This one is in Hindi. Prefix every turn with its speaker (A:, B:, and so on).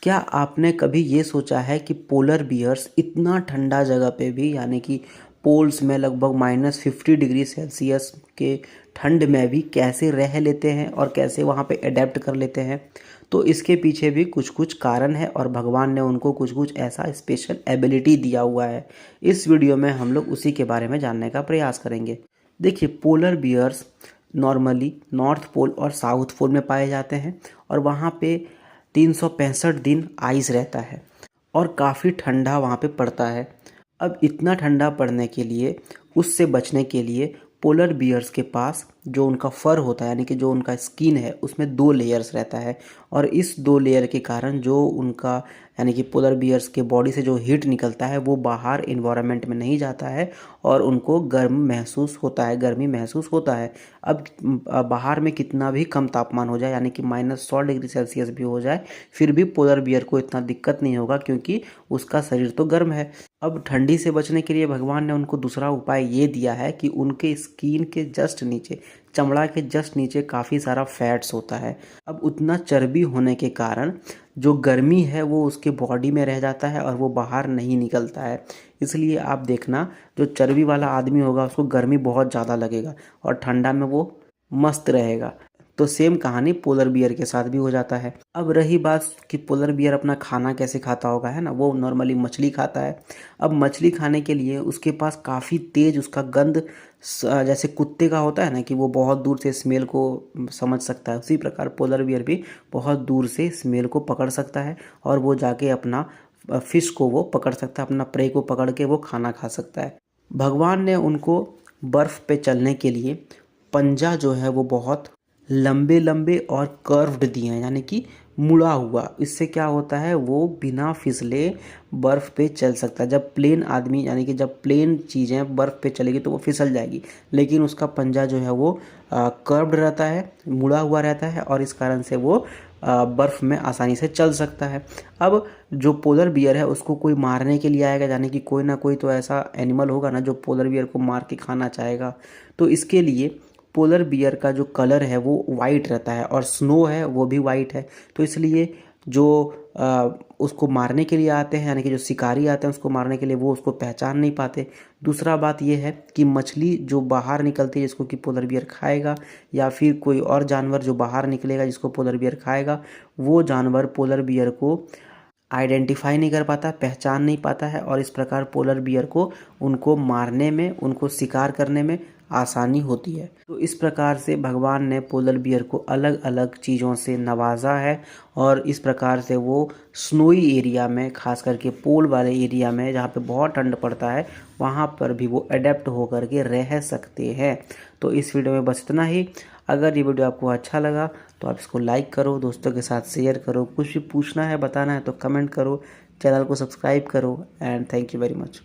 A: क्या आपने कभी ये सोचा है कि पोलर बियर्स इतना ठंडा जगह पे भी यानी कि पोल्स में लगभग -50 डिग्री सेल्सियस के ठंड में भी कैसे रह लेते हैं और कैसे वहाँ पे अडेप्ट कर लेते हैं। तो इसके पीछे भी कुछ कुछ कारण है और भगवान ने उनको कुछ कुछ ऐसा स्पेशल एबिलिटी दिया हुआ है। इस वीडियो में हम लोग उसी के बारे में जानने का प्रयास करेंगे। देखिए, polar bears normally north pole और साउथ पोल में पाए जाते हैं और वहाँ पे 365 दिन आइस रहता है और काफ़ी ठंडा वहाँ पे पड़ता है। अब इतना ठंडा पड़ने के लिए, उससे बचने के लिए पोलर बियर्स के पास जो उनका फर होता है यानी कि जो उनका स्किन है उसमें 2 लेयर्स रहता है और इस 2 लेयर के कारण जो उनका यानी कि पोलर बियर्स के बॉडी से जो हीट निकलता है वो बाहर इन्वायरमेंट में नहीं जाता है और उनको गर्मी महसूस होता है। अब बाहर में कितना भी कम तापमान हो जाए यानी कि -100 डिग्री सेल्सियस भी हो जाए, फिर भी पोलर बियर को इतना दिक्कत नहीं होगा क्योंकि उसका शरीर तो गर्म है। अब ठंडी से बचने के लिए भगवान ने उनको दूसरा उपाय ये दिया है कि उनके स्किन के जस्ट नीचे, चमड़ा के जस्ट नीचे काफ़ी सारा फैट्स होता है। अब उतना चर्बी होने के कारण जो गर्मी है वो उसके बॉडी में रह जाता है और वो बाहर नहीं निकलता है। इसलिए आप देखना, जो चर्बी वाला आदमी होगा उसको गर्मी बहुत ज़्यादा लगेगा और ठंडा में वो मस्त रहेगा। तो सेम कहानी पोलर बियर के साथ भी हो जाता है। अब रही बात कि पोलर बियर अपना खाना कैसे खाता होगा, है ना, वो नॉर्मली मछली खाता है। अब मछली खाने के लिए उसके पास काफ़ी तेज उसका गंध जैसे कुत्ते का होता है ना कि वो बहुत दूर से स्मेल को समझ सकता है, उसी प्रकार पोलर बियर भी बहुत दूर से स्मेल को पकड़ सकता है और वो जाके अपना फिश को वो पकड़ सकता है, अपना प्रे को पकड़ के वो खाना खा सकता है। भगवान ने उनको बर्फ़ पे चलने के लिए पंजा जो है वो बहुत लंबे लंबे और कर्व्ड दिए हैं यानी कि मुड़ा हुआ। इससे क्या होता है, वो बिना फिसले बर्फ़ पे चल सकता है। जब प्लेन आदमी यानी कि जब प्लेन चीज़ें बर्फ़ पे चलेगी तो वो फिसल जाएगी, लेकिन उसका पंजा जो है वो कर्व्ड रहता है, मुड़ा हुआ रहता है और इस कारण से वो बर्फ़ में आसानी से चल सकता है। अब जो पोलर बियर है उसको कोई मारने के लिए आएगा, यानी कि कोई ना कोई तो ऐसा एनिमल होगा ना जो पोलर बियर को मार के खाना चाहेगा। तो इसके लिए पोलर बियर का जो कलर है वो वाइट रहता है और स्नो है वो भी वाइट है। तो इसलिए जो उसको मारने के लिए आते हैं यानी कि जो शिकारी आते हैं उसको मारने के लिए, वो उसको पहचान नहीं पाते। दूसरा बात ये है कि मछली जो बाहर निकलती है जिसको कि पोलर बियर खाएगा, या फिर कोई और जानवर जो बाहर निकलेगा जिसको पोलर बियर खाएगा, वो जानवर पोलर बियर को आइडेंटिफाई नहीं कर पाता, पहचान नहीं पाता है और इस प्रकार पोलर बियर को उनको मारने में, उनको शिकार करने में आसानी होती है। तो इस प्रकार से भगवान ने पोलर बियर को अलग अलग चीज़ों से नवाजा है और इस प्रकार से वो स्नोई एरिया में, खास करके पोल वाले एरिया में जहाँ पे बहुत ठंड पड़ता है, वहाँ पर भी वो अडेप्ट होकर के रह सकते हैं। तो इस वीडियो में बस इतना ही। अगर ये वीडियो आपको अच्छा लगा तो आप इसको लाइक करो, दोस्तों के साथ शेयर करो, कुछ भी पूछना है बताना है तो कमेंट करो, चैनल को सब्सक्राइब करो and thank you very much.